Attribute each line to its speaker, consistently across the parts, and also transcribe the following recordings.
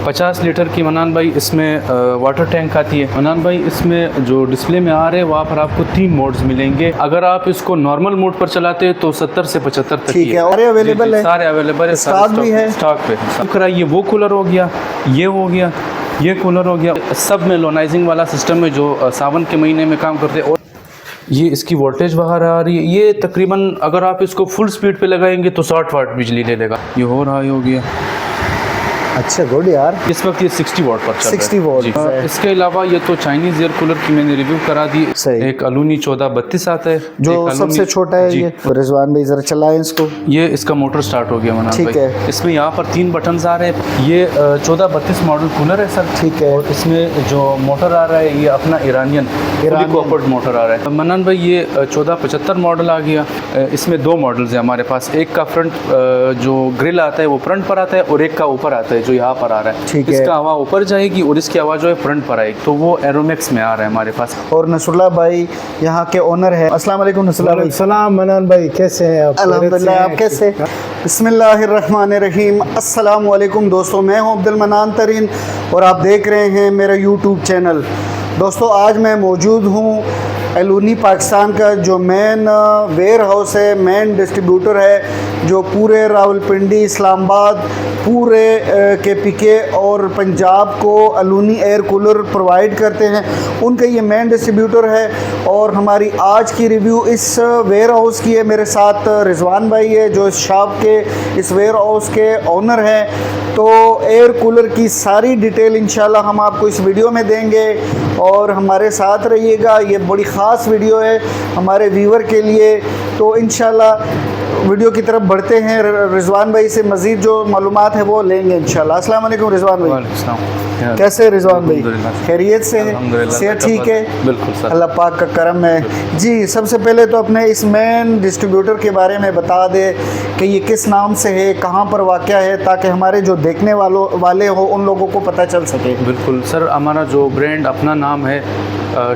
Speaker 1: 50 litre की मनान भाई इसमें वाटर टैंक आती है। मनान भाई इसमें जो डिस्प्ले में आ रहे हैं वहाँ पर आपको 3 मोड्स मिलेंगे। अगर आप इसको नॉर्मल मोड पर चलाते हैं तो 70 से 75 तक
Speaker 2: ठीक है। और अवेलेबल है,
Speaker 1: सारे अवेलेबल है,
Speaker 2: स्टॉक भी है,
Speaker 1: स्टॉक पे कराइए। वो कूलर हो गया, ये हो गया, ये कूलर हो गया। सब में लोनाइजिंग वाला सिस्टम है जो सावन के महीने में काम करते हैं। और ये इसकी वोल्टेज बाहर आ रही है। ये तकरीबन अगर आप इसको फुल स्पीड पे लगाएंगे तो 60 वाट बिजली ले लेगा। ये हो रहा हो गया।
Speaker 2: अच्छा गुड यार।
Speaker 1: इस वक्त ये 60 वाट पर चल रहा है।
Speaker 2: 60 वाट।
Speaker 1: इसके अलावा ये तो चाइनीज एयर कूलर की मैंने रिव्यू करा दी। एक अलूनी 1432 आता है
Speaker 2: जो सबसे छोटा है। ये रिजवान भाई जरा चलाएं इसको।
Speaker 1: ये इसका मोटर स्टार्ट हो गया मना
Speaker 2: ठीक है।
Speaker 1: इसमें यहाँ पर 3 बटन आ रहे हैं। ये 1432 मॉडल कूलर है सर।
Speaker 2: ठीक है।
Speaker 1: और इसमें जो मोटर आ रहा है ये अपना ईरानियन कोऑपर्ड मोटर आ रहा है। मनान भाई ये 1475 मॉडल आ गया। इसमें 2 मॉडल्स हैं हमारे पास। एक का फ्रंट जो ग्रिल आता है वो फ्रंट पर आता है और एक का ऊपर आता है जो यहाँ पर आ रहा है।
Speaker 2: ठीक है।
Speaker 1: इसका हवा ऊपर जाएगी और इसकी हवा जो है फ्रंट पर आएगी। तो वो एरोमैक्स में आ रहा है हमारे पास।
Speaker 2: और नसरुल्लाह भाई यहाँ के ओनर है। अस्सलाम वालेकुम नसरुल्लाह भाई।
Speaker 3: सलाम मनान भाई, कैसे हैं आप?
Speaker 2: अल्हम्दुलिल्लाह, आप कैसे? बिस्मिल्लाहिर्रहमानिर्रहीम। अस्सलाम वालेकुम दोस्तों, मैं हूँ अब्दुल मनान तरीन और आप देख रहे हैं मेरा यूट्यूब चैनल। दोस्तों आज मैं मौजूद हूँ अलूनी पाकिस्तान का जो मेन वेयर हाउस है, मेन डिस्ट्रीब्यूटर है जो पूरे रावलपिंडी, इस्लामाबाद, पूरे KPK और पंजाब को अलूनी एयर कूलर प्रोवाइड करते हैं। उनका ये मेन डिस्ट्रीब्यूटर है। और हमारी आज की रिव्यू इस वेयर हाउस की है। मेरे साथ रिजवान भाई है जो इस शॉप के, इस वेयर हाउस के ओनर हैं। तो एयर कूलर की सारी डिटेल इंशाल्लाह हम आपको इस वीडियो में देंगे और हमारे साथ रहिएगा। ये बड़ी ख़ास वीडियो है हमारे व्यूवर के लिए। तो इंशाल्लाह वीडियो की तरफ बढ़ते हैं। रिजवान भाई से मज़ीद जो मालूमात है वो लेंगे इंशाल्लाह। अस्सलाम वालेकुम रिजवान भाई, कैसे रिजवान भाई? खैरियत से है? सेहत ठीक है?
Speaker 1: बिल्कुल सर,
Speaker 2: अल्लाह पाक का करम है जी। सबसे पहले तो अपने इस मेन डिस्ट्रीब्यूटर के बारे में बता दे कि ये किस नाम से है, कहाँ पर वाक़या है, ताकि हमारे जो देखने वाले हो उन लोगों को पता चल सके।
Speaker 1: बिल्कुल सर, हमारा जो ब्रांड अपना नाम है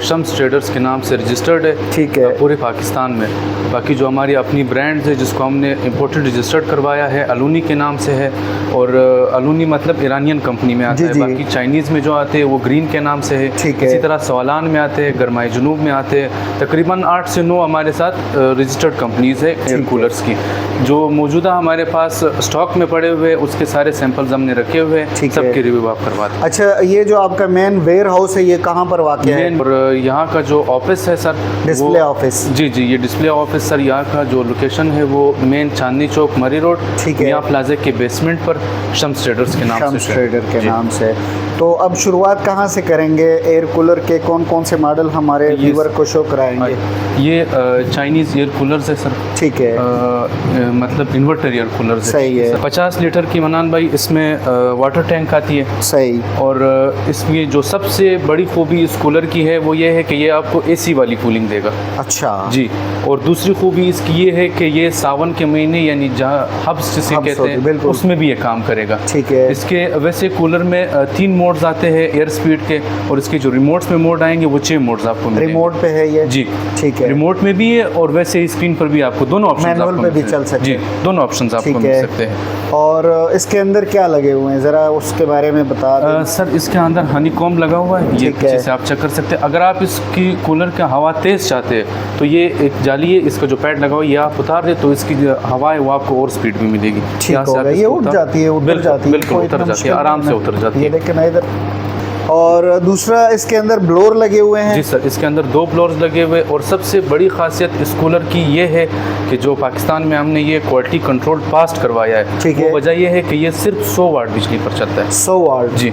Speaker 1: शम्स ट्रेडर्स के नाम से रजिस्टर्ड है।
Speaker 2: ठीक है।
Speaker 1: पूरे पाकिस्तान में। बाकी जो हमारी अपनी ब्रांड्स है जिसको हमने इम्पोर्टेड रजिस्टर्ड करवाया है अलूनी के नाम से है। और अलूनी मतलब ईरानियन कंपनी में आता है। बाकी चाइनीज़ में जो आते हैं वो ग्रीन के नाम से है। इसी तरह सवालान में आते हैं, गरमाई जुनूब में आते हैं। तकरीबन 8 से 9 हमारे साथ रजिस्टर्ड कंपनीज़ है एयर कूलर्स की जो मौजूदा हमारे पास स्टॉक में पड़े हुए। उसके सारे सैंपल्स हमने रखे हुए हैं, सबकी रिव्यू आप करवाते हैं।
Speaker 2: अच्छा, ये जो आपका मेन वेयर हाउस है ये कहाँ पर वाक़या है?
Speaker 1: और यहाँ का जो ऑफिस है सर,
Speaker 2: डिस्प्ले ऑफिस।
Speaker 1: जी जी, ये डिस्प्ले ऑफिस सर, यहाँ का जो लोकेशन है वो मेन चांदनी चौक मरी रोड,
Speaker 2: ठीक है,
Speaker 1: यहाँ प्लाजा के बेसमेंट पर शम्स ट्रेडर्स के नाम से।
Speaker 2: शम्स ट्रेडर के नाम से। तो अब शुरुआत कहाँ से करेंगे? एयर कूलर के कौन कौन से मॉडल हमारे व्यूअर को शो कराएंगे?
Speaker 1: ये चाइनीज़ एयर कूलर्स है सर।
Speaker 2: ठीक है।
Speaker 1: मतलब इन्वर्टर एयर कूलर्स।
Speaker 2: सही है।
Speaker 1: 50 लीटर की मनान भाई इसमें वाटर टैंक आती है।
Speaker 2: सही।
Speaker 1: और इसमें जो सबसे बड़ी खूबी इस कूलर की है वो ये है कि ये आपको AC वाली कूलिंग देगा।
Speaker 2: अच्छा जी।
Speaker 1: और दूसरी खूबी इसकी ये है कि ये सावन के महीने यानी जहाँ हब्स जिसे कहते हैं उसमें भी ये काम करेगा।
Speaker 2: ठीक है।
Speaker 1: इसके वैसे कूलर में 3 मोड्स आते हैं एयर स्पीड के। और इसके जो रिमोट्स में मोड आएंगे वो 6 मोड्स आपको मिलेंगे।
Speaker 2: रिमोट पे है ये?
Speaker 1: जी ठीक
Speaker 2: है।
Speaker 1: रिमोट में भी है और वैसे ही स्क्रीन पर भी आपको दोनों ऑप्शन
Speaker 2: मैनुअल पे भी चल सकते
Speaker 1: हैं। जी, दोनों ऑप्शन आपको मिल सकते हैं।
Speaker 2: और इसके अंदर क्या लगे हुए हैं ज़रा उसके बारे में बता दें।
Speaker 1: सर इसके अंदर हनीकॉम्ब लगा हुआ है, ये पीछे से आप चेक कर सकते हैं। अगर आप इसकी कूलर का हवा तेज़ चाहते हैं तो ये एक जाली है, इसका जो पैड लगा हुआ है ये आप उतार दे तो इसकी जो हवा है वो आपको और स्पीड भी मिलेगी।
Speaker 2: ठीक है, ये उठ जाती है, उतर जाती है,
Speaker 1: बिल्कुल उतर जाती है, आराम से उतर जाती है।
Speaker 2: लेकिन इधर और दूसरा इसके अंदर ब्लोअर लगे हुए हैं।
Speaker 1: जी सर, इसके अंदर 2 ब्लोअर्स लगे हुए। और सबसे बड़ी खासियत इस कूलर की ये है कि जो पाकिस्तान में हमने ये क्वालिटी कंट्रोल पास करवाया है।
Speaker 2: ठीक है।
Speaker 1: वजह ये है कि ये सिर्फ 100 वाट बिजली पर चलता है।
Speaker 2: 100 वाट?
Speaker 1: जी,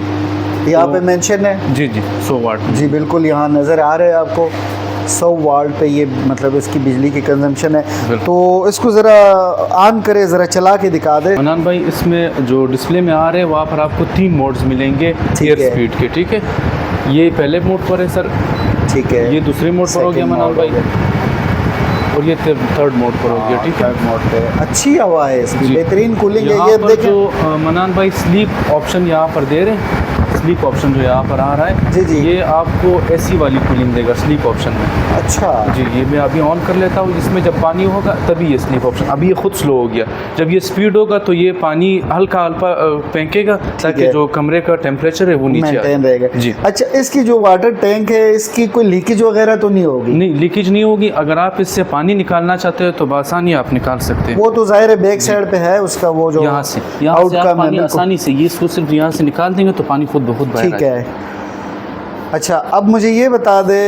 Speaker 2: यहाँ पे मेंशन है।
Speaker 1: जी जी 100 वाट।
Speaker 2: जी बिल्कुल, यहाँ नज़र आ रहे हैं आपको 100 वाट पे ये मतलब इसकी बिजली की कंजम्पशन है। तो इसको ज़रा ऑन करें, ज़रा चला के दिखा दे
Speaker 1: मनान भाई। इसमें जो डिस्प्ले में आ रहे हैं वहाँ पर आपको 3 मोड्स मिलेंगे एयर स्पीड के। ठीक है, ये पहले मोड पर है सर। ठीक है। ये दूसरे मोड पर हो गया मनान भाई। और ये थर्ड मोड पर हो गया। ठीक है,
Speaker 2: थर्ड मोड पे अच्छी हवा है इसकी, बेहतरीन कूलिंग है। ये
Speaker 1: देखें जो मनान भाई स्लीप ऑप्शन यहाँ पर दे रहे हैं। स्लीप ऑप्शन जो यहाँ पर आ रहा है
Speaker 2: जी, जी।
Speaker 1: ये आपको एसी वाली कूलिंग देगा स्लीप ऑप्शन में।
Speaker 2: अच्छा
Speaker 1: जी, ये मैं अभी ऑन कर लेता हूँ। इसमें जब पानी होगा तभी ये स्लीप ऑप्शन, अभी ये खुद स्लो हो गया। जब ये स्पीड होगा तो ये पानी हल्का हल्का फेंकेगा ताकि
Speaker 2: है।
Speaker 1: जो कमरे का टेम्परेचर है वो नीचे
Speaker 2: मेंटेन
Speaker 1: आए।
Speaker 2: रहेगा
Speaker 1: जी।
Speaker 2: अच्छा, इसकी जो वाटर टैंक है इसकी कोई लीकेज वगैरह तो नहीं होगी?
Speaker 1: नहीं, लीकेज नहीं होगी। अगर आप इससे पानी निकालना चाहते हो तो बआसानी आप निकाल सकते हैं।
Speaker 2: वो तो जाहिर है बैक साइड पे है उसका, वो जो
Speaker 1: यहाँ से आप
Speaker 2: आउटकम है
Speaker 1: पानी
Speaker 2: बिल्कुल।
Speaker 1: आसानी से ये इसको सिर्फ यहाँ से निकाल देंगे तो पानी खुद ब खुद बाहर
Speaker 2: ठीक है। अच्छा, अब मुझे ये बता दे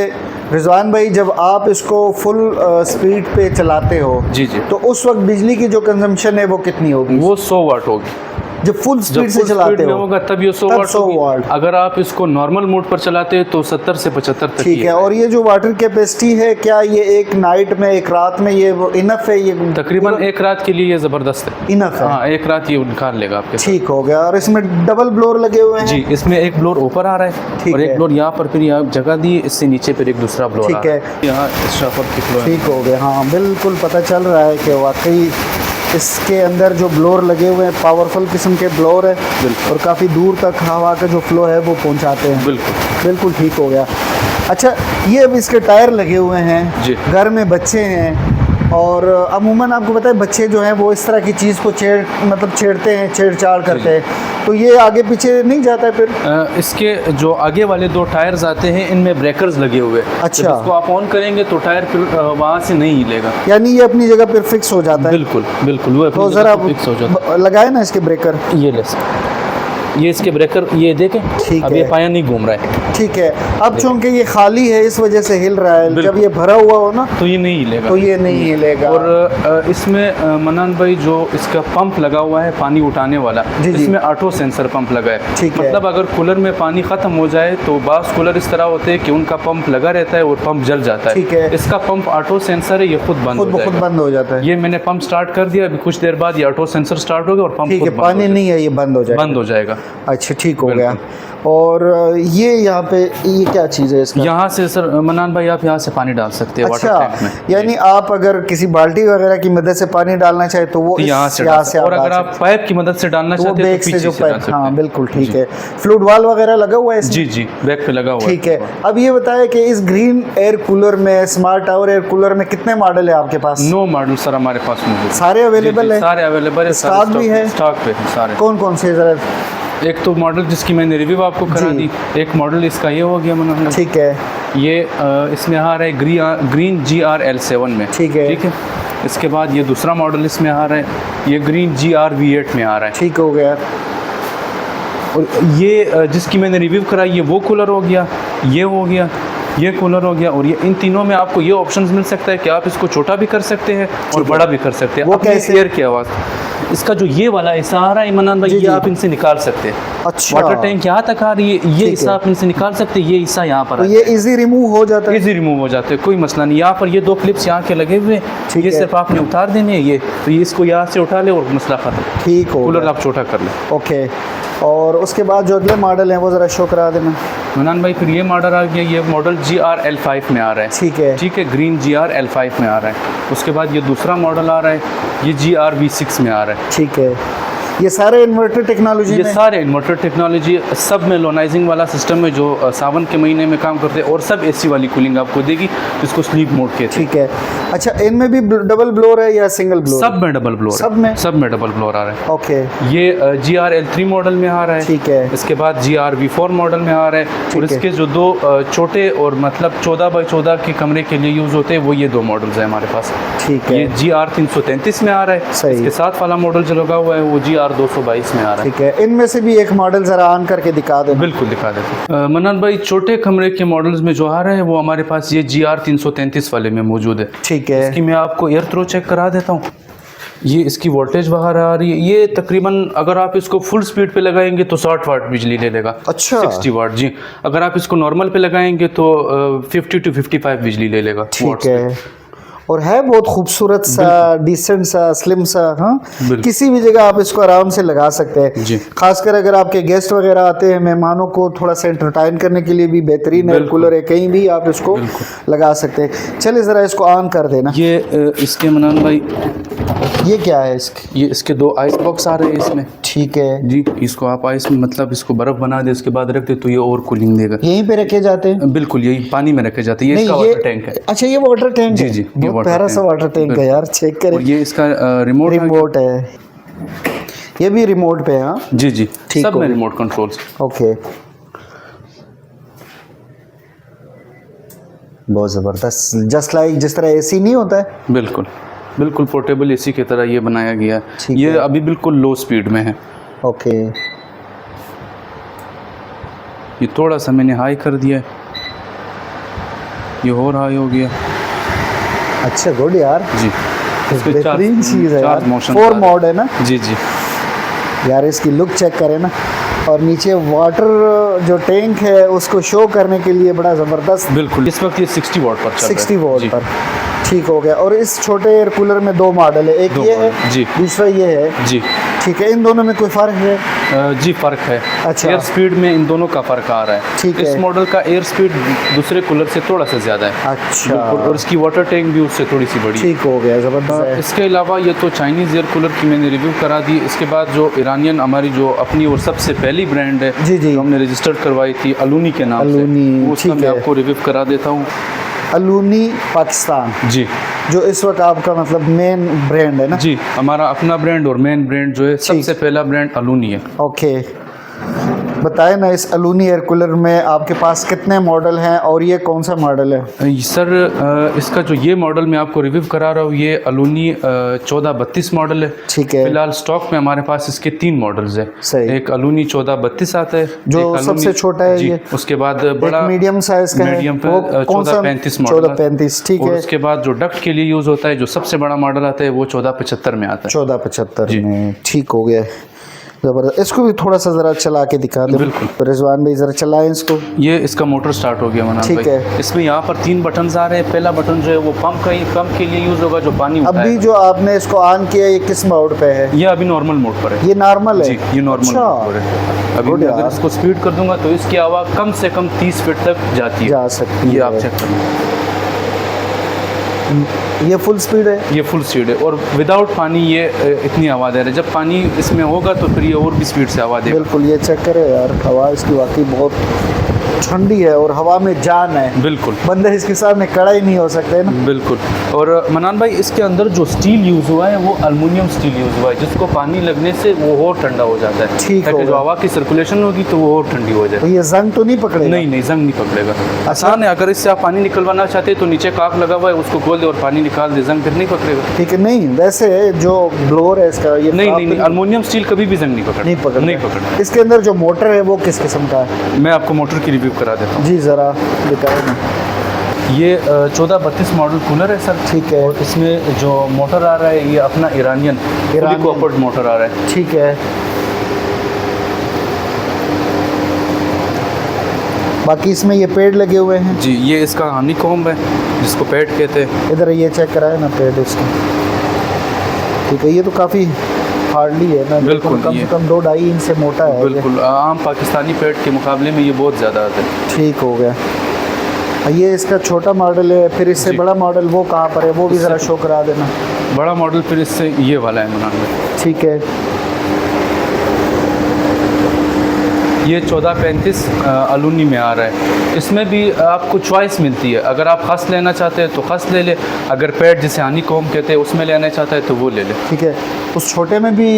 Speaker 2: रिजवान भाई, जब आप इसको फुल स्पीड पे चलाते हो
Speaker 1: जी जी,
Speaker 2: तो उस वक्त बिजली की जो कंजम्पशन है वो कितनी होगी?
Speaker 1: वो 100 वाट होगी।
Speaker 2: जब फुल
Speaker 1: जब
Speaker 2: स्पीड से
Speaker 1: full
Speaker 2: चलाते
Speaker 1: speed में
Speaker 2: हो
Speaker 1: होगा तब ये 100
Speaker 2: तब
Speaker 1: वाट
Speaker 2: 100
Speaker 1: होगी।
Speaker 2: वाट।
Speaker 1: अगर आप इसको नॉर्मल मोड पर चलाते हैं तो 70 से 75 तक
Speaker 2: ठीक
Speaker 1: ही
Speaker 2: है। और ये जो वाटर कैपेसिटी है, क्या ये एक नाइट में, एक रात में ये इनफ है? ये
Speaker 1: तकरीबन एक रात के लिए ये ज़बरदस्त है।
Speaker 2: इनफ है?
Speaker 1: हाँ, एक रात ये निकाल लेगा आपके साथ।
Speaker 2: ठीक हो गया। और इसमें डबल ब्लोर लगे हुए हैं?
Speaker 1: जी, इसमें एक ब्लोर ऊपर आ रहा है
Speaker 2: ठीक
Speaker 1: और
Speaker 2: है।
Speaker 1: एक ब्लोर यहाँ पर फिर यहाँ जगह दी, इससे नीचे फिर एक दूसरा ब्लोर
Speaker 2: ठीक
Speaker 1: आ रहा
Speaker 2: है।
Speaker 1: यहाँ स्टाफर की फ्लोर है।
Speaker 2: ठीक हो गया। हाँ बिल्कुल पता चल रहा है कि वाकई इसके अंदर जो ब्लोर लगे हुए हैं पावरफुल किस्म के ब्लोर है और काफ़ी दूर तक हवा का जो फ्लो है वो पहुंचाते हैं।
Speaker 1: बिल्कुल
Speaker 2: बिल्कुल ठीक हो गया। अच्छा, ये अब इसके टायर लगे हुए हैं
Speaker 1: जी।
Speaker 2: घर में बच्चे हैं और अमूमन आपको पता है बच्चे जो हैं वो इस तरह की चीज़ को छेड़ते हैं, छेड़छाड़ करते हैं, तो ये आगे पीछे नहीं जाता है फिर?
Speaker 1: इसके जो आगे वाले 2 टायर्स आते हैं इनमें ब्रेकर्स लगे हुए हैं।
Speaker 2: अच्छा।
Speaker 1: जब इसको आप ऑन करेंगे तो टायर फिर वहाँ से नहीं हिलेगा।
Speaker 2: यानी ये अपनी जगह पर फिक्स हो जाता है?
Speaker 1: बिल्कुल बिल्कुल, वो
Speaker 2: तो
Speaker 1: अपनी
Speaker 2: ज़रा
Speaker 1: जगह पे फिक्स हो जाता
Speaker 2: लगाए ना इसके ब्रेकर।
Speaker 1: है। ये ले ये इसके ब्रेकर, ये देखें
Speaker 2: ठीक
Speaker 1: अब
Speaker 2: है।
Speaker 1: ये पाया नहीं घूम रहा है
Speaker 2: ठीक है। अब चूंकि ये खाली है इस वजह से हिल रहा है, जब
Speaker 1: बिल्कुल।
Speaker 2: ये भरा हुआ हो ना
Speaker 1: तो ये नहीं हिलेगा।
Speaker 2: तो ये नहीं हिलेगा।
Speaker 1: और इसमें मनान भाई जो इसका पंप लगा हुआ है पानी उठाने वाला,
Speaker 2: जी, जी।
Speaker 1: इसमें ऑटो सेंसर पंप लगा है।
Speaker 2: ठीक है।
Speaker 1: मतलब अगर कूलर में पानी ख़त्म हो जाए तो बास कूलर इस तरह होते हैं कि उनका पंप लगा रहता है और पंप जल जाता है।
Speaker 2: ठीक है।
Speaker 1: इसका पंप ऑटो सेंसर है, ये खुद बंद
Speaker 2: खुद
Speaker 1: हो
Speaker 2: ब खुद
Speaker 1: जाएगा।
Speaker 2: बंद हो जाता है।
Speaker 1: ये मैंने पंप स्टार्ट कर दिया, अभी कुछ देर बाद ये ऑटो सेंसर स्टार्ट हो गया और पंप
Speaker 2: ठीक
Speaker 1: खुद
Speaker 2: है,
Speaker 1: बंद हो
Speaker 2: पानी
Speaker 1: जाएगा।
Speaker 2: नहीं है, ये बंद हो जाएगा।
Speaker 1: बंद हो जाएगा।
Speaker 2: अच्छा, ठीक हो
Speaker 1: बिल्कुल।
Speaker 2: गया। और ये यहाँ पे ये क्या चीज़ है इसका?
Speaker 1: यहाँ से सर मनान भाई आप यहाँ से पानी डाल सकते हैं वाटर टैंक
Speaker 2: अच्छा,
Speaker 1: में।
Speaker 2: यानी आप अगर किसी बाल्टी वगैरह की मदद से पानी डालना चाहे तो वो
Speaker 1: तो यहाँ से
Speaker 2: यहाँ
Speaker 1: डाल
Speaker 2: से
Speaker 1: सकते हैं। और
Speaker 2: आप
Speaker 1: अगर
Speaker 2: डाल
Speaker 1: आप पाइप की मदद से डालना
Speaker 2: सकते हैं। तो वो
Speaker 1: चाहते हैं
Speaker 2: बैक
Speaker 1: तो
Speaker 2: से
Speaker 1: पीछे
Speaker 2: जो
Speaker 1: से डाल
Speaker 2: पाइप,
Speaker 1: सकते
Speaker 2: हाँ
Speaker 1: हैं।
Speaker 2: बिल्कुल ठीक
Speaker 1: जी।
Speaker 2: है। फ्लूड वाल वगैरह लगा हुआ है इसमें?
Speaker 1: जी जी, बैक पे लगा हुआ है।
Speaker 2: ठीक है। अब ये बताएं कि इस ग्रीन एयर कूलर में, स्मार्ट टावर एयर कूलर में कितने मॉडल है आपके पास?
Speaker 1: 9 मॉडल सर हमारे पास मौजूद है।
Speaker 2: सारे अवेलेबल
Speaker 1: जी, जी,
Speaker 2: है?
Speaker 1: सारे अवेलेबल है।
Speaker 2: स्टॉक भी है?
Speaker 1: स्टॉक पे है सारे।
Speaker 2: कौन कौन से ज़रा?
Speaker 1: एक तो मॉडल जिसकी मैंने रिव्यू आपको करा
Speaker 2: जी।
Speaker 1: दी, एक मॉडल इसका ये हो गया मना
Speaker 2: ठीक है।
Speaker 1: ये इसमें आ रहा है ग्रीन GR-L7 में।
Speaker 2: ठीक है।
Speaker 1: ठीक है। इसके बाद ये दूसरा मॉडल इसमें आ रहा है, ये ग्रीन GR-V8 में आ रहा है।
Speaker 2: ठीक हो गया।
Speaker 1: और ये जिसकी मैंने रिव्यू कराई ये वो कूलर हो गया, ये हो गया, ये कूलर हो गया। और ये इन तीनों में आपको ये ऑप्शंस मिल सकता है कि आप इसको छोटा भी कर सकते हैं और
Speaker 2: है।
Speaker 1: बड़ा भी कर सकते हैं।
Speaker 2: वो
Speaker 1: अपने
Speaker 2: कैसे?
Speaker 1: एयर की आवाज़, इसका जो ये वाला हिस्सा आ रहा है इमरान भाई,
Speaker 2: जी,
Speaker 1: ये
Speaker 2: जी।
Speaker 1: आप इनसे निकाल सकते हैं।
Speaker 2: अच्छा।
Speaker 1: वाटर टैंक यहाँ तक आ रही है, ये
Speaker 2: ठीक
Speaker 1: हिस्सा
Speaker 2: है।
Speaker 1: आप इनसे निकाल सकते हैं, ये हिस्सा यहाँ पर
Speaker 2: तो ये इजी रिमूव हो जाता है?
Speaker 1: इजी रिमूव हो जाते हैं, कोई मसला नहीं। यहाँ पर ये 2 क्लिप्स यहाँ के लगे हुए हैं,
Speaker 2: ठीक
Speaker 1: ये
Speaker 2: है।
Speaker 1: सिर्फ आपने उतार देने हैं ये, तो ये इसको यहाँ से उठा ले और मसला खत्म।
Speaker 2: ठीक हो
Speaker 1: कूलर
Speaker 2: गया।
Speaker 1: आप छोटा कर लें।
Speaker 2: ओके। और उसके बाद जो अगले मॉडल हैं वो ज़रा शो करा देना।
Speaker 1: मनान भाई फिर ये मॉडल आ गया, ये मॉडल GR-L5 में आ रहा है।
Speaker 2: ठीक है।
Speaker 1: ठीक है, ग्रीन GR-L5 में आ रहा है। उसके बाद ये दूसरा मॉडल आ रहा है, ये GR-V6 में आ रहा है।
Speaker 2: ठीक है। ये सारे इन्वर्टर टेक्नोलॉजी
Speaker 1: ये
Speaker 2: में?
Speaker 1: सारे इन्वर्टर टेक्नोलॉजी, सब में लोनाइजिंग वाला सिस्टम है जो सावन के महीने में काम करते हैं, और सब AC वाली कूलिंग आपको देगी जिसको स्लीप मोड कहते हैं।
Speaker 2: ठीक है। अच्छा, इनमें भी डबल ब्लोर है या सिंगल ब्लोर?
Speaker 1: सब में डबल ब्लोर,
Speaker 2: सब में?
Speaker 1: सब में डबल ब्लोर आ रहा है।
Speaker 2: ओके।
Speaker 1: ये GR-L3 मॉडल में आ रहा है।
Speaker 2: ठीक है।
Speaker 1: इसके बाद GR-V4 मॉडल में आ रहा है।
Speaker 2: ठीक
Speaker 1: और
Speaker 2: है।
Speaker 1: इसके जो 2 छोटे और मतलब 14 बाई 14 के कमरे के लिए यूज़ होते हैं वो ये 2 मॉडल्स हैं हमारे पास।
Speaker 2: ठीक है।
Speaker 1: ये GR-333 में आ रहा है।
Speaker 2: सही।
Speaker 1: इसके साथ वाला मॉडल जो लगा हुआ है वो GR-222 में आ रहा है।
Speaker 2: ठीक है। इनमें से भी एक मॉडल ज़रा ऑन करके दिखा देना।
Speaker 1: बिल्कुल दिखा देते हैं। मन्नान भाई छोटे कमरे के मॉडल्स में जो आ रहे हैं वो हमारे पास ये GR-333 वाले में मौजूद है।
Speaker 2: ठीक है।
Speaker 1: इसकी मैं आपको एयर थ्रो चेक करा देता हूँ। ये इसकी वोल्टेज बाहर आ रही है, ये तकरीबन अगर आप इसको फुल स्पीड पे लगाएंगे तो 60 वाट बिजली ले लेगा।
Speaker 2: अच्छा।
Speaker 1: 60 वाट जी। अगर आप इसको नॉर्मल पे लगाएंगे तो 50 to 55 बिजली ले लेगा।
Speaker 2: ठीक है। और है बहुत खूबसूरत सा, डिसेंट सा, स्लिम सा। हाँ,
Speaker 1: बिल्कुल।
Speaker 2: किसी भी जगह आप इसको आराम से लगा सकते हैं
Speaker 1: जी।
Speaker 2: खासकर अगर आपके गेस्ट वगैरह आते हैं, मेहमानों को थोड़ा सा एंटरटेन करने के लिए भी बेहतरीन एयर कूलर है, कहीं भी आप इसको लगा सकते हैं। चलिए ज़रा इसको ऑन कर देना।
Speaker 1: ये इसके मनान भाई,
Speaker 2: ये क्या है इसके?
Speaker 1: ये इसके 2 आइस बॉक्स आ रहे हैं इसमें।
Speaker 2: ठीक है
Speaker 1: जी, इसको आप आइस में मतलब इसको बर्फ़ बना दे, उसके बाद रख दे तो ये और कूलिंग देगा।
Speaker 2: यहीं पे रखे जाते हैं?
Speaker 1: बिल्कुल, यही पानी में रखे जाते हैं। ये इसका वाटर टैंक है।
Speaker 2: अच्छा, ये वाटर टैंक
Speaker 1: जी,
Speaker 2: है।
Speaker 1: जी, ये
Speaker 2: बहुत
Speaker 1: वाटर
Speaker 2: प्यारा सा
Speaker 1: टैंक।
Speaker 2: वाटर टैंक है यार, चेक करें।
Speaker 1: और ये इसका रिमोट
Speaker 2: है, ये भी रिमोट पे है। हाँ
Speaker 1: जी जी,
Speaker 2: ठीक
Speaker 1: सब
Speaker 2: हो
Speaker 1: में
Speaker 2: गया।
Speaker 1: Remote controls.
Speaker 2: ओके, बहुत ज़बरदस्त, जस्ट लाइक जिस तरह एसी नहीं होता है।
Speaker 1: बिल्कुल बिल्कुल, पोर्टेबल एसी की तरह ये बनाया गया है।
Speaker 2: ठीक
Speaker 1: ये
Speaker 2: है।
Speaker 1: अभी बिल्कुल लो स्पीड में है।
Speaker 2: ओके,
Speaker 1: ये थोड़ा सा मैंने हाई कर दिया है, ये और हाई हो गया।
Speaker 2: अच्छा, गुड यार,
Speaker 1: जी, इसके
Speaker 2: बेहतरीन चीज़ है यार।
Speaker 1: 4 मोशन
Speaker 2: 4 मोड है ना
Speaker 1: जी जी।
Speaker 2: यार, इसकी लुक चेक करें ना। और नीचे वाटर जो टैंक है उसको शो करने के लिए बड़ा ज़बरदस्त।
Speaker 1: बिल्कुल, इस वक्त ये 60 वॉट पर चल रहा है।
Speaker 2: 60 वोल्ट
Speaker 1: जी।
Speaker 2: पर, ठीक हो गया। और इस छोटे एयर कूलर में 2 मॉडल है, एक
Speaker 1: दो
Speaker 2: ये है,
Speaker 1: मॉडल, जी।
Speaker 2: दूसरा ये है।
Speaker 1: जी
Speaker 2: ठीक है, इन दोनों में कोई फ़र्क है?
Speaker 1: जी, फ़र्क है।
Speaker 2: अच्छा।
Speaker 1: एयर स्पीड में इन दोनों का फ़र्क आ रहा है।
Speaker 2: ठीक
Speaker 1: इस
Speaker 2: है।
Speaker 1: मॉडल का एयर स्पीड दूसरे कूलर से थोड़ा सा ज़्यादा है।
Speaker 2: अच्छा,
Speaker 1: बिल्कुल, और इसकी वाटर टैंक भी उससे थोड़ी सी बड़ी है।
Speaker 2: ठीक हो गया, ज़बरदस्त है।
Speaker 1: इसके अलावा ये तो चाइनीज़ एयर कूलर की मैंने रिव्यू करा दी। इसके बाद जो ईरानियन हमारी जो अपनी और सबसे पहली ब्रांड है,
Speaker 2: जी, जी।
Speaker 1: जो हमने रजिस्टर्ड करवाई थी अलूनी के नाम
Speaker 2: अलूनी,
Speaker 1: से, उसका
Speaker 2: ठीक
Speaker 1: मैं
Speaker 2: है।
Speaker 1: आपको रिव्यू करा देता हूँ।
Speaker 2: अलूनी पाकिस्तान,
Speaker 1: जी
Speaker 2: जो इस वक्त आपका मतलब मेन ब्रांड है ना?
Speaker 1: जी, हमारा अपना ब्रांड और मेन ब्रांड जो है सबसे पहला ब्रांड अलूनी है।
Speaker 2: ओके, बताएं ना, इस अलूनी एयर कूलर में आपके पास कितने मॉडल हैं और ये कौन सा मॉडल है?
Speaker 1: सर, इसका जो ये मॉडल मैं आपको रिव्यू करा रहा हूँ, ये अलूनी 1432 मॉडल है।
Speaker 2: ठीक है।
Speaker 1: फिलहाल स्टॉक में हमारे पास इसके 3 मॉडल्स है।
Speaker 2: सही।
Speaker 1: एक अलूनी 1432 आता है,
Speaker 2: जो
Speaker 1: एक अलूनी-
Speaker 2: सबसे छोटा है
Speaker 1: जी,
Speaker 2: ये।
Speaker 1: उसके बाद बड़ा
Speaker 2: मीडियम साइज का है,
Speaker 1: मीडियम पे
Speaker 2: वो कौन सा?
Speaker 1: 1435 मॉडल
Speaker 2: 1435, ठीक
Speaker 1: और
Speaker 2: है।
Speaker 1: उसके बाद जो डक्ट के लिए यूज़ होता है, जो सबसे बड़ा मॉडल आता है, वो 1475 में आता है।
Speaker 2: 1475 में, ठीक हो गया, ज़बरदस्त। इसको भी थोड़ा सा ज़रा चला के दिखा दे।
Speaker 1: बिल्कुल।
Speaker 2: तो रिजवान भाई ज़रा चलाएं इसको।
Speaker 1: ये इसका मोटर स्टार्ट हो गया मनान
Speaker 2: ठीक
Speaker 1: भाई।
Speaker 2: है।
Speaker 1: इसमें यहाँ पर 3 बटन्स आ रहे हैं। पहला बटन जो है वो पंप के लिए यूज़ होगा, जो पानी
Speaker 2: अभी
Speaker 1: उठाएगा।
Speaker 2: जो आपने इसको ऑन किया, ये किस मोड पे है?
Speaker 1: ये अभी नॉर्मल मोड पर है।
Speaker 2: ये नॉर्मल है?
Speaker 1: जी, ये नॉर्मल
Speaker 2: अच्छा,
Speaker 1: मोड पर है। अभी
Speaker 2: गुड
Speaker 1: मैं
Speaker 2: यार।
Speaker 1: अगर इसको स्पीड कर दूंगा तो इसकी आवाज़ कम से कम 30 फीट तक जाती है।
Speaker 2: जा सकती
Speaker 1: ये
Speaker 2: है।
Speaker 1: आप चेक करें,
Speaker 2: ये फुल स्पीड है?
Speaker 1: ये फुल स्पीड है। और विदाउट पानी ये इतनी आवाज़ आ रही है। जब पानी इसमें होगा तो फिर ये और भी स्पीड से आवाज़ देगा।
Speaker 2: बिल्कुल, ये चेक करें यार, हवा इसकी वाकई बहुत ठंडी है और हवा में जान है।
Speaker 1: बिल्कुल
Speaker 2: बंदे इसके सामने खड़ा ही नहीं हो सकते ना।
Speaker 1: बिल्कुल। और मनान भाई, इसके अंदर जो स्टील यूज़ हुआ है वो एल्युमिनियम स्टील यूज़ हुआ है, जिसको पानी लगने से वो और ठंडा हो जाता है।
Speaker 2: ठीक
Speaker 1: ताकि
Speaker 2: होगा।
Speaker 1: जो हवा की सर्कुलेशन होगी तो वो और ठंडी हो जाए।
Speaker 2: तो ये जंग तो नहीं पकड़ेगा?
Speaker 1: नहीं नहीं, जंग नहीं पकड़ेगा। आसान है। अगर इससे आप पानी निकलवाना चाहते हैं तो नीचे काक लगा हुआ है, उसको खोल दे और पानी निकाल दे, जंग फिर नहीं पकड़ेगा।
Speaker 2: ठीक है। नहीं, वैसे जो ब्लोअर है इसका, ये
Speaker 1: नहीं
Speaker 2: आप
Speaker 1: नहीं नहीं, एल्युमिनियम स्टील कभी भी जंग नहीं पकड़
Speaker 2: नहीं पकड़
Speaker 1: नहीं पकड़ना।
Speaker 2: इसके अंदर जो मोटर है वो किस किस्म का है?
Speaker 1: मैं आपको मोटर की रिव्यू करा देता हूँ।
Speaker 2: जी, ज़रा दिखाएं ना।
Speaker 1: ये 1432 मॉडल कूलर है सर।
Speaker 2: ठीक है।
Speaker 1: और इसमें जो मोटर आ रहा है ये अपना ईरानियन कॉपर्ड मोटर आ रहा है।
Speaker 2: ठीक है। बाकी इसमें ये पेड़ लगे हुए हैं।
Speaker 1: जी, ये इसका हनी कॉम्ब है, जिसको पैड कहते हैं।
Speaker 2: इधर ये चेक कराए ना पेड़ इसका। ठीक है, ये तो काफ़ी हार्डली है ना?
Speaker 1: बिल्कुल,
Speaker 2: कम से
Speaker 1: ये-
Speaker 2: कम 2-2.5 इंच से मोटा है ये।
Speaker 1: बिल्कुल, आम पाकिस्तानी पैड के मुकाबले में ये बहुत ज़्यादा आता है।
Speaker 2: ठीक हो गया। ये इसका छोटा मॉडल है, फिर इससे
Speaker 1: जी।
Speaker 2: बड़ा मॉडल वो कहाँ पर है, वो भी ज़रा शो करा देना।
Speaker 1: बड़ा मॉडल फिर इससे ये वाला है मनान भाई।
Speaker 2: ठीक है।
Speaker 1: ये 1435 अलूनी में आ रहा है। इसमें भी आपको चॉइस मिलती है। अगर आप खस लेना चाहते हैं तो खस ले ले, अगर पैड जिसे हनी कॉम्ब कहते हैं उसमें लेना चाहता है तो वो ले ले।
Speaker 2: ठीक है। उस छोटे में भी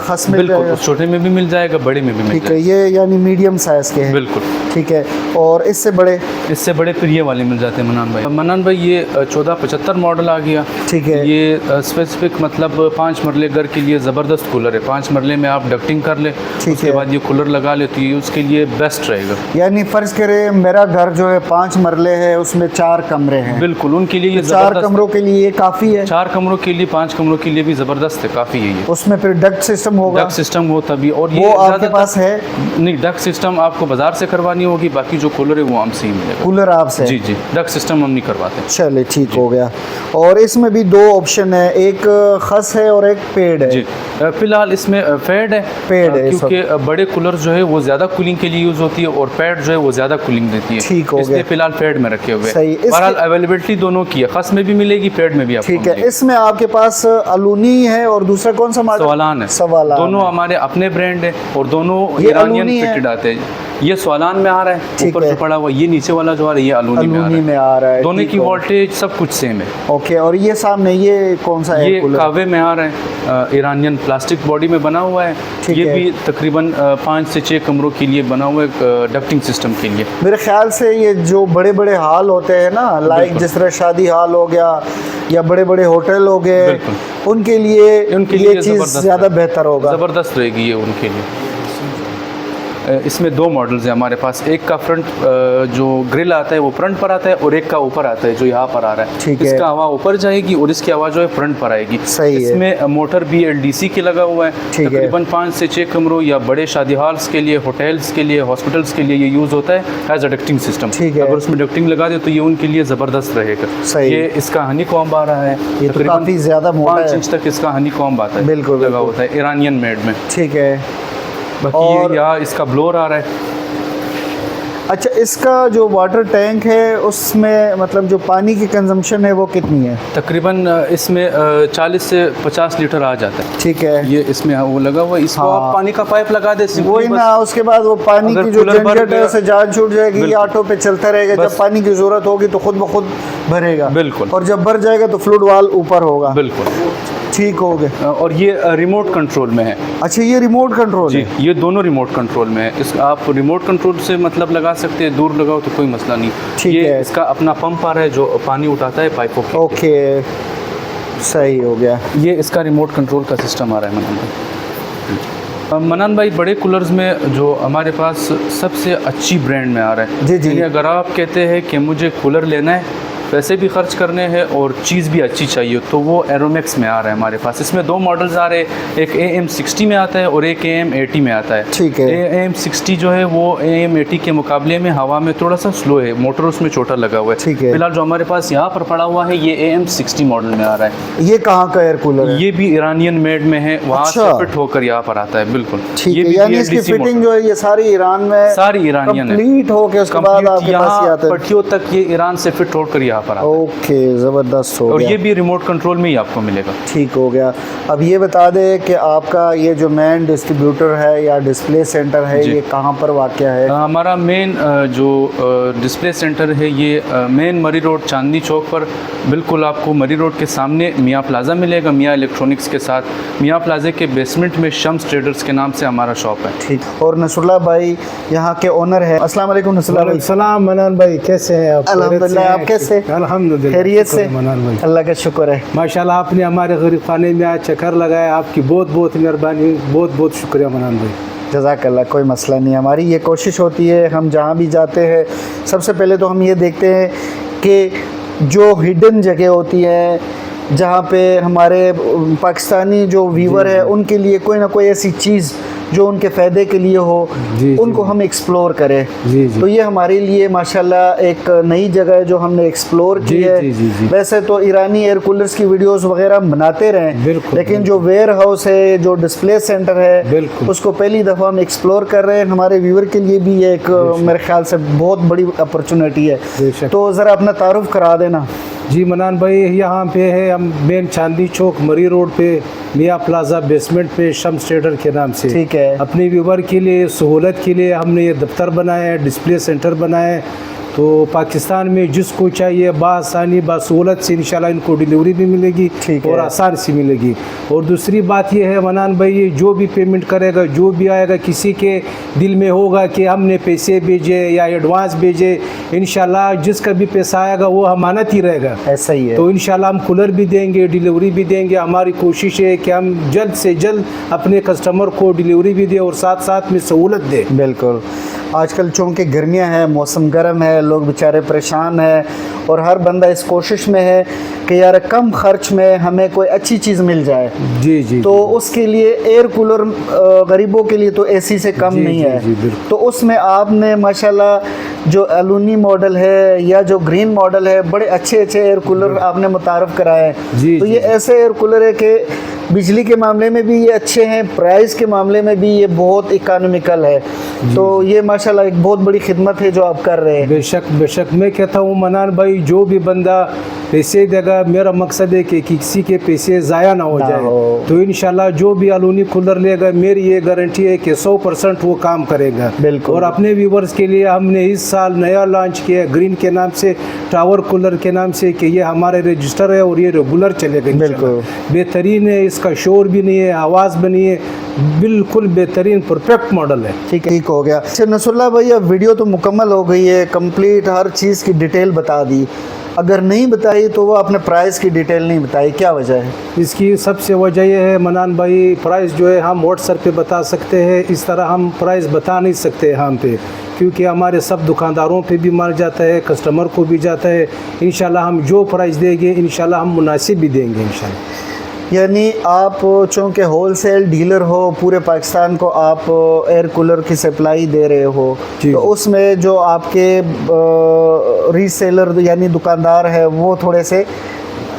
Speaker 2: खस मिल
Speaker 1: बिल्कुल,
Speaker 2: जाएगा?
Speaker 1: उस छोटे में भी मिल जाएगा, बड़े में भी मिल
Speaker 2: ठीक है,
Speaker 1: जाएगा।
Speaker 2: ये यानी मीडियम साइज़ के हैं।
Speaker 1: बिल्कुल।
Speaker 2: ठीक है। और इससे बड़े?
Speaker 1: इससे बड़े फिर ये वाले मिल जाते हैं मनान भाई। मनान भाई, ये 1475 मॉडल आ गया।
Speaker 2: ठीक है।
Speaker 1: ये स्पेसिफिक मतलब 5 मरले घर के लिए ज़बरदस्त कूलर है। 5 मरले में आप डक्टिंग कर ले, उसके
Speaker 2: है।
Speaker 1: बाद ये कूलर लगा ले तो ये उसके लिए बेस्ट रहेगा।
Speaker 2: यानी फ़र्ज़ करें मेरा घर जो है 5 मरले है, उसमें 4 कमरे हैं।
Speaker 1: बिल्कुल, उनके लिए ये
Speaker 2: 4
Speaker 1: ज़बरदस्त
Speaker 2: कमरों के लिए ये काफ़ी है?
Speaker 1: 4 कमरों के लिए, 5 कमरों के लिए भी ज़बरदस्त है, काफ़ी है ये।
Speaker 2: उसमें फिर डक्ट सिस्टम होगा?
Speaker 1: डक सिस्टम हो तभी। और ये
Speaker 2: वो आपके
Speaker 1: ज़्यादातर-
Speaker 2: पास है?
Speaker 1: नहीं, डक सिस्टम आपको बाज़ार से करवानी होगी, बाकी जो कूलर है वो हमसे ही मिलेगा।
Speaker 2: कूलर आपसे?
Speaker 1: जी जी, डक सिस्टम हम नहीं करवाते।
Speaker 2: चले ठीक हो गया। और इसमें भी दो ऑप्शन है, एक खस है और एक पेड है।
Speaker 1: जी, फिलहाल इसमें पैड है, क्योंकि बड़े कूलर जो है वो ज़्यादा कूलिंग के लिए यूज़ होती है और पैड जो है वो ज़्यादा कूलिंग देती है।
Speaker 2: ठीक हो गया,
Speaker 1: फिलहाल पैड में रखे हुए।
Speaker 2: सही।
Speaker 1: बहरहाल अवेलेबिलिटी दोनों की है, खस में भी मिलेगी, पैड में भी आपको
Speaker 2: ठीक है।
Speaker 1: मिलेगी।
Speaker 2: इसमें आपके पास अलूनी है और दूसरा कौन सा मॉडल?
Speaker 1: सवालान है।
Speaker 2: सवालान
Speaker 1: दोनों हमारे अपने ब्रांड है और दोनों
Speaker 2: ये
Speaker 1: इरानियन
Speaker 2: अलूनी है?
Speaker 1: फिटेड आते हैं। ये सवालान में आ रहा है,
Speaker 2: ठीक
Speaker 1: ऊपर
Speaker 2: है।
Speaker 1: जो पड़ा हुआ ये नीचे वाला जो आ रहा है ये अलूनी में आ रहा है। दोनों
Speaker 2: ठीक
Speaker 1: की
Speaker 2: हो।
Speaker 1: वोल्टेज सब कुछ सेम है।
Speaker 2: ओके। और ये सामने ये कौन सा है?
Speaker 1: ये कावे में आ रहा है, इरानियन प्लास्टिक बॉडी में बना हुआ है।
Speaker 2: ठीक
Speaker 1: ये
Speaker 2: है।
Speaker 1: भी तकरीबन 5 से 6 कमरों के लिए बना हुआ है, डक्टिंग सिस्टम के लिए।
Speaker 2: मेरे ख्याल से ये जो बड़े बड़े हॉल होते हैं ना, लाइक जिस तरह शादी हॉल हो गया या बड़े बड़े होटल हो गए, उनके लिए ये चीज़ ज़्यादा बेहतर होगा।
Speaker 1: ज़बरदस्त रहेगी ये उनके लिए। इसमें दो मॉडल्स हैं हमारे पास। एक का फ्रंट जो ग्रिल आता है वो फ्रंट पर आता है और एक का ऊपर आता है जो यहाँ पर आ रहा है।
Speaker 2: ठीक है।
Speaker 1: इसका हवा ऊपर जाएगी और इसकी हवा जो है फ्रंट पर आएगी।
Speaker 2: सही है।
Speaker 1: इसमें मोटर भी LDC के लगा हुआ है।
Speaker 2: ठीक है।
Speaker 1: तकरीबन 5 से 6 कमरों या बड़े शादी हॉल्स के लिए, होटल्स के लिए, हॉस्पिटल्स के लिए ये यूज़ होता है एज अ डक्टिंग सिस्टम।
Speaker 2: ठीक है।
Speaker 1: अगर उसमें डक्टिंग लगा दे तो ये उनके लिए ज़बरदस्त रहेगा।
Speaker 2: सही।
Speaker 1: ये इसका हनी कॉम्ब आ रहा है,
Speaker 2: ये तो काफ़ी ज़्यादा मोटा
Speaker 1: 5
Speaker 2: है।
Speaker 1: इंच तक इसका हनी कॉम्ब आता है।
Speaker 2: बिल्कुल
Speaker 1: लगा होता है ईरानियन मेड में।
Speaker 2: ठीक है।
Speaker 1: बाकी
Speaker 2: और
Speaker 1: यहाँ इसका ब्लोअर आ रहा है।
Speaker 2: अच्छा, इसका जो वाटर टैंक है उसमें मतलब जो पानी की कंजम्पशन है वो कितनी है?
Speaker 1: तकरीबन इसमें 40 से 50 लीटर आ जाता है।
Speaker 2: ठीक है।
Speaker 1: ये इसमें वो लगा हुआ है, इसको
Speaker 2: हाँ।
Speaker 1: आप पानी का पाइप लगा दे
Speaker 2: वही ना, उसके बाद वो पानी
Speaker 1: अगर
Speaker 2: की जो
Speaker 1: कूलर भर
Speaker 2: झंझट है
Speaker 1: गया-
Speaker 2: उसे जान छूट जाएगी, ये ऑटो पे चलता रहेगा। जब
Speaker 1: बस।
Speaker 2: पानी की ज़रूरत होगी तो खुद ब खुद भरेगा।
Speaker 1: बिल्कुल।
Speaker 2: और जब भर जाएगा तो फ्लूड वाल ऊपर होगा।
Speaker 1: बिल्कुल।
Speaker 2: ठीक हो गया।
Speaker 1: और ये रिमोट कंट्रोल में है।
Speaker 2: अच्छा, ये रिमोट कंट्रोल
Speaker 1: जी,
Speaker 2: है?
Speaker 1: ये दोनों रिमोट कंट्रोल में है। इस आप रिमोट कंट्रोल से मतलब लगा सकते हैं, दूर लगाओ तो कोई मसला नहीं।
Speaker 2: ठीक
Speaker 1: ये
Speaker 2: है।
Speaker 1: इसका अपना पंप आ रहा है जो पानी उठाता है पाइपों के।
Speaker 2: ओके, सही हो गया।
Speaker 1: ये इसका रिमोट कंट्रोल का सिस्टम आ रहा है मनान भाई। मनान भाई, बड़े कूलर्स में जो हमारे पास सबसे अच्छी ब्रांड में आ रहा है।
Speaker 2: जी, जी।
Speaker 1: यानी अगर आप कहते हैं कि मुझे कूलर लेना है, पैसे भी खर्च करने हैं और चीज़ भी अच्छी चाहिए, तो वो एरोमैक्स में आ रहा है हमारे पास। इसमें दो मॉडल्स आ रहे हैं, एक AM60 में आता है और एक AM80 में आता है।
Speaker 2: ठीक है।
Speaker 1: AM60 जो है वो AM80 के मुकाबले में हवा में थोड़ा सा स्लो है, मोटर उसमें छोटा लगा हुआ है।
Speaker 2: ठीक है।
Speaker 1: फिलहाल जो हमारे पास यहाँ पर पड़ा हुआ है ये AM60 मॉडल में आ रहा है।
Speaker 2: ये कहाँ का एयर कूलर है?
Speaker 1: ये भी ईरानियन मेड में है, वहाँ
Speaker 2: अच्छा।
Speaker 1: से फिट होकर यहाँ पर आता है। बिल्कुल।
Speaker 2: ठीक
Speaker 1: ये
Speaker 2: है,
Speaker 1: भी
Speaker 2: यानी इसकी
Speaker 1: BLDC
Speaker 2: फिटिंग
Speaker 1: मोटर।
Speaker 2: जो है ये सारी ईरान में
Speaker 1: सारी ईरानियन है।
Speaker 2: कंप्लीट हो के उसके बाद
Speaker 1: कंप्लीट
Speaker 2: आपके पास ही
Speaker 1: यहाँ
Speaker 2: आता है।
Speaker 1: पट्टियों तक ये ईरान से फिट होकर यहाँ पर आता है।
Speaker 2: ओके, ज़बरदस्त हो
Speaker 1: और
Speaker 2: गया।
Speaker 1: ये भी रिमोट कंट्रोल में ही आपको मिलेगा।
Speaker 2: ठीक हो गया। अब ये बता दें कि आपका ये जो मेन डिस्ट्रीब्यूटर है या डिस्प्ले सेंटर है,
Speaker 1: जी।
Speaker 2: ये कहाँ पर वाक़या है?
Speaker 1: हमारा मेन जो डिस्प्ले सेंटर है ये मेन मरी रोड चांदनी चौक पर, बिल्कुल आपको मरी रोड के सामने मियाँ प्लाज़ा मिलेगा, मियाँ इलेक्ट्रॉनिक्स के साथ। मियाँ प्लाज़े के बेसमेंट में शम्स ट्रेडर्स के नाम से हमारा शॉप है।
Speaker 2: ठीक। और नसरुल्लाह भाई यहाँ के ओनर है। अस्सलाम वालेकुम नसरुल्लाह भाई।
Speaker 3: सलाम मनान भाई, कैसे हैं आप?
Speaker 2: अल्हम्दुलिल्लाह, आप कैसे?
Speaker 3: अल्हम्दुलिल्लाह,
Speaker 2: खैरियत से?
Speaker 3: शुक्र है मनान भाई।
Speaker 2: अल्लाह का शुक्र है।
Speaker 3: माशाल्लाह, आपने हमारे गरीब खाने में आज चक्कर लगाया, आपकी बहुत बहुत मेहरबानी, बहुत बहुत शुक्रिया मनान भाई।
Speaker 2: जज़ाकल्लाह, कोई मसला नहीं। हमारी ये कोशिश होती है, हम जहाँ भी जाते हैं सबसे पहले तो हम ये देखते हैं कि जो हिडन जगह होती है, जहाँ पे हमारे पाकिस्तानी जो व्यूवर है उनके लिए कोई ना कोई ऐसी चीज़ जो उनके फ़ायदे के लिए हो,
Speaker 3: जी,
Speaker 2: उनको हम एक्सप्लोर करें।
Speaker 3: जी, जी।
Speaker 2: तो ये हमारे लिए माशाल्लाह एक नई जगह है जो हमने एक्सप्लोर की
Speaker 3: जी,
Speaker 2: है।
Speaker 3: जी, जी, जी।
Speaker 2: वैसे तो ईरानी एयर कूलर्स की वीडियोस वगैरह हम बनाते रहें,
Speaker 3: बिल्कुल,
Speaker 2: लेकिन जो वेयर हाउस है, जो डिस्प्ले सेंटर है,
Speaker 3: बिल्कुल।
Speaker 2: उसको पहली दफ़ा हम एक्सप्लोर कर रहे हैं। हमारे व्यूवर के लिए भी ये एक मेरे ख्याल से बहुत बड़ी अपॉर्चुनिटी है।
Speaker 3: बेशक।
Speaker 2: तो ज़रा अपना तारुफ करा देना।
Speaker 3: जी मनान भाई, यहाँ पे है हम मेन चांदनी चौक मरी रोड पे मियाँ प्लाजा बेसमेंट पे शम्स ट्रेडर के नाम से।
Speaker 2: ठीक है।
Speaker 3: अपने व्यूवर के लिए सहूलत के लिए हमने ये दफ्तर बनाया है, डिस्प्ले सेंटर बनाया है। तो पाकिस्तान में जिसको चाहिए बासानी बासहूलत से इंशाल्लाह इनको डिलीवरी भी मिलेगी
Speaker 2: ठीक
Speaker 3: और
Speaker 2: है।
Speaker 3: आसान सी मिलेगी। और दूसरी बात ये है मनान भाई, ये जो भी पेमेंट करेगा, जो भी आएगा, किसी के दिल में होगा कि हमने पैसे भेजे या एडवांस भेजे, इंशाल्लाह जिसका भी पैसा आएगा वो अमानत ही रहेगा।
Speaker 2: ऐसा ही है।
Speaker 3: तो इंशाल्लाह हम कूलर भी देंगे, डिलीवरी भी देंगे। हमारी कोशिश है कि हम जल्द से जल्द अपने कस्टमर को डिलीवरी भी दें और साथ साथ में सहूलत दें।
Speaker 2: बिल्कुल। आजकल चूँकि गर्मियां हैं, मौसम गर्म है, लोग बेचारे परेशान हैं और हर बंदा इस कोशिश में है कि यार कम खर्च में हमें कोई अच्छी चीज़ मिल जाए।
Speaker 3: जी जी।
Speaker 2: तो उसके लिए एयर कूलर गरीबों के लिए तो एसी से कम
Speaker 3: जी,
Speaker 2: नहीं
Speaker 3: जी,
Speaker 2: है।
Speaker 3: जी, बिल्कुल।
Speaker 2: तो उसमें आपने माशाल्लाह जो एलुनी मॉडल है या जो ग्रीन मॉडल है, बड़े अच्छे अच्छे एयर कूलर आपने मुतारफ़ कराए हैं।
Speaker 3: जी,
Speaker 2: तो
Speaker 3: जी,
Speaker 2: ये ऐसे एयर कूलर है कि बिजली के मामले में भी ये अच्छे हैं, प्राइस के मामले में भी ये बहुत इकोनॉमिकल है। तो ये माशाल्लाह एक बहुत बड़ी खिदमत है जो आप कर रहे हैं।
Speaker 3: बेशक बेशक। मैं कहता हूँ मनान भाई, जो भी बंदा पैसे देगा, मेरा मकसद है कि किसी के पैसे ज़ाया ना हो जाए। तो इंशाल्लाह जो भी एलुनी कूलर लेगा, मेरी ये गारंटी है कि 100% वो काम करेगा।
Speaker 2: बिल्कुल।
Speaker 3: और अपने व्यूवर्स के लिए हमने इस साल नया लॉन्च किया है ग्रीन के नाम से, टावर कूलर के नाम से, कि ये हमारे रजिस्टर है और ये रेगुलर चलेगा इंशाल्लाह।
Speaker 2: बिल्कुल।
Speaker 3: बेहतरीन है, इसका शोर भी नहीं है, आवाज़ भी नहीं है, बिल्कुल बेहतरीन परफेक्ट मॉडल है।
Speaker 2: ठीक हो गया। अच्छा नसरुल्लाह भाई, अब वीडियो तो मुकम्मल हो गई है, कंप्लीट हर चीज़ की डिटेल बता दी। अगर नहीं बताई तो वो अपने प्राइस की डिटेल नहीं बताई, क्या वजह है?
Speaker 3: इसकी सबसे वजह यह है मनान भाई, प्राइस जो है हम व्हाट्सएप पे बता सकते हैं, इस तरह हम प्राइस बता नहीं सकते हम पे, क्योंकि हमारे सब दुकानदारों पे भी मार जाता है, कस्टमर को भी जाता है। इंशाल्लाह हम जो प्राइस देंगे इंशाल्लाह हम मुनासिब भी देंगे इंशाल्लाह।
Speaker 2: यानी आप चूँकि होलसेल डीलर हो, पूरे पाकिस्तान को आप एयर कूलर की सप्लाई दे रहे हो,
Speaker 3: जी।
Speaker 2: तो उसमें जो आपके रीसेलर यानी दुकानदार है वो थोड़े से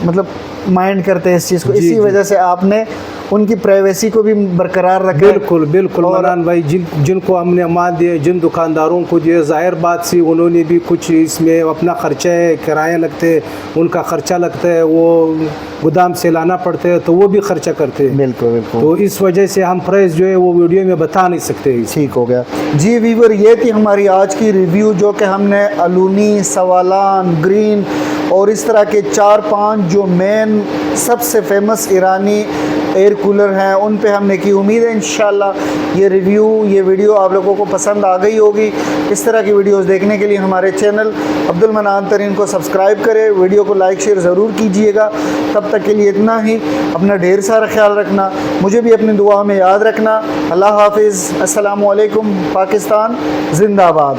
Speaker 2: मतलब माइंड करते हैं इस चीज़ को,
Speaker 3: जी,
Speaker 2: इसी
Speaker 3: जी।
Speaker 2: वजह से आपने उनकी प्राइवेसी को भी बरकरार रखा है।
Speaker 3: बिल्कुल बिल्कुल मनान भाई, जिनको हमने अमान दिए, जिन दुकानदारों को दिए, ज़ाहिर बात सी उन्होंने भी कुछ इसमें अपना ख़र्चा है, किराया लगते हैं, उनका ख़र्चा लगता है, वो गोदाम से लाना पड़ता है, तो वो भी ख़र्चा करते हैं।
Speaker 2: बिल्कुल बिल्कुल।
Speaker 3: तो इस वजह से हम प्राइस जो है वो वीडियो में बता नहीं सकते।
Speaker 2: ठीक हो गया जी वीवर, ये थी हमारी आज की रिव्यू, जो कि हमने एलुनी, सवालान, ग्रीन और इस तरह के 4-5 जो मेन सबसे फेमस ईरानी एयर कूलर हैं उन पे हमने की। उम्मीद है इंशाल्लाह ये रिव्यू, ये वीडियो आप लोगों को पसंद आ गई होगी। इस तरह की वीडियोस देखने के लिए हमारे चैनल अब्दुल मनान तरीन को सब्सक्राइब करें, वीडियो को लाइक शेयर ज़रूर कीजिएगा। तब तक के लिए इतना ही, अपना ढेर सारा ख्याल रखना, मुझे भी अपनी दुआ में याद रखना। अल्लाह हाफिज़, अस्सलामु अलैकुम, पाकिस्तान जिंदाबाद।